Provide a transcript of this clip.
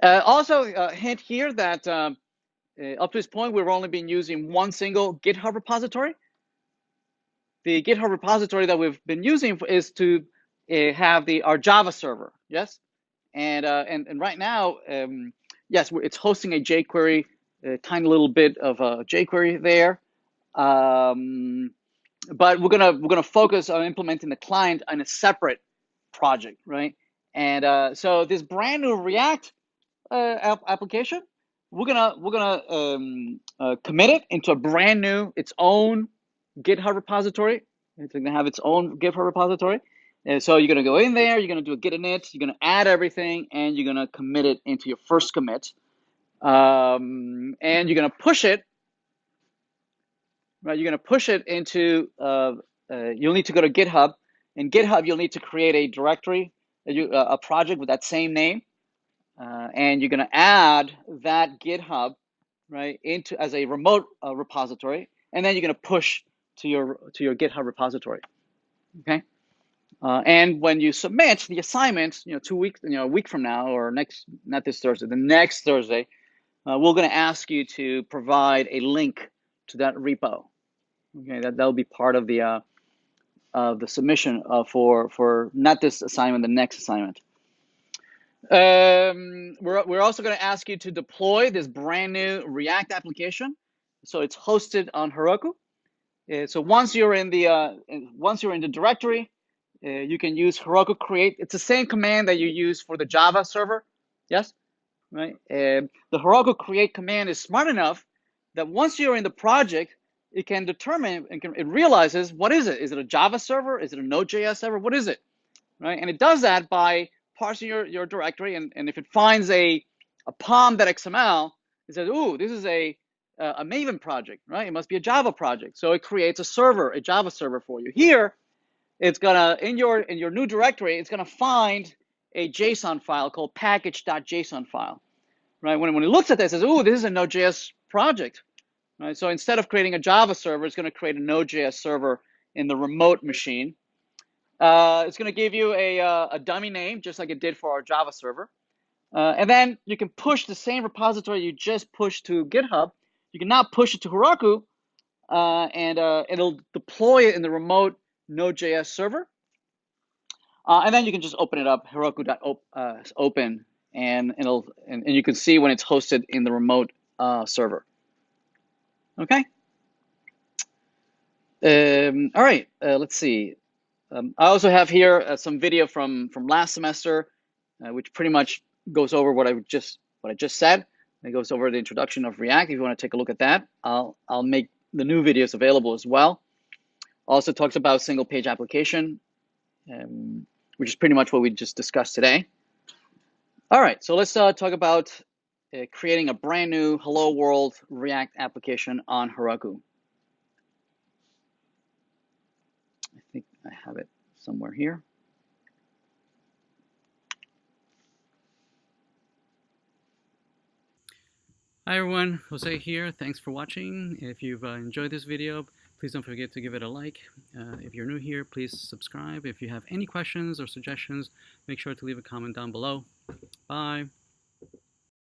Also, hint here that up to this point, we've only been using one single GitHub repository. The GitHub repository that we've been using is to have our Java server, yes? And right now, yes, it's hosting a jQuery, a tiny little bit of a jQuery there. But we're gonna focus on implementing the client on a separate project, right? And so this brand new React application, we're gonna commit it into a brand new its own GitHub repository. It's gonna have its own GitHub repository. And so you're gonna go in there, you're gonna do a git init, you're gonna add everything, and you're gonna commit it into your first commit. And you're gonna push it, right? You're gonna push it into, you'll need to go to GitHub. In GitHub, you'll need to create a directory, a project with that same name. And you're gonna add that GitHub, right, into as a remote repository, and then you're gonna push to your GitHub repository. Okay. And when you submit the assignment, 2 weeks, a week from now, or not this Thursday, the next Thursday, we're going to ask you to provide a link to that repo. Okay, that'll be part of the submission for not this assignment, the next assignment. We're also going to ask you to deploy this brand new React application, so it's hosted on Heroku. So once you're in the directory, you can use Heroku create. It's the same command that you use for the Java server, yes, right? The Heroku create command is smart enough that once you're in the project, it can determine it realizes what is it? Is it a Java server? Is it a Node.js server? What is it, right? And it does that by parsing your directory, and if it finds a pom.xml, it says, ooh, this is a Maven project, right? It must be a Java project. So it creates a server, a Java server for you. Here, it's gonna in your new directory, it's gonna find a JSON file called package.json file, right? When it looks at this, it says, "Ooh, this is a Node.js project," right? So instead of creating a Java server, it's gonna create a Node.js server in the remote machine. It's gonna give you a dummy name, just like it did for our Java server, and then you can push the same repository you just pushed to GitHub. You can now push it to Heroku, and it'll deploy it in the remote Node.js server. And then you can just open it up, Heroku.open, and you can see when it's hosted in the remote server. Okay. All right. Let's see. I also have here some video from last semester, which pretty much goes over what I just said. It goes over the introduction of React. If you want to take a look at that, I'll make the new videos available as well. Also talks about single page application, which is pretty much what we just discussed today. All right, so let's talk about creating a brand new Hello World React application on Heroku. I think I have it somewhere here. Hi everyone, Jose here. Thanks for watching. If you've enjoyed this video, please don't forget to give it a like. If you're new here, please subscribe. If you have any questions or suggestions, make sure to leave a comment down below. Bye.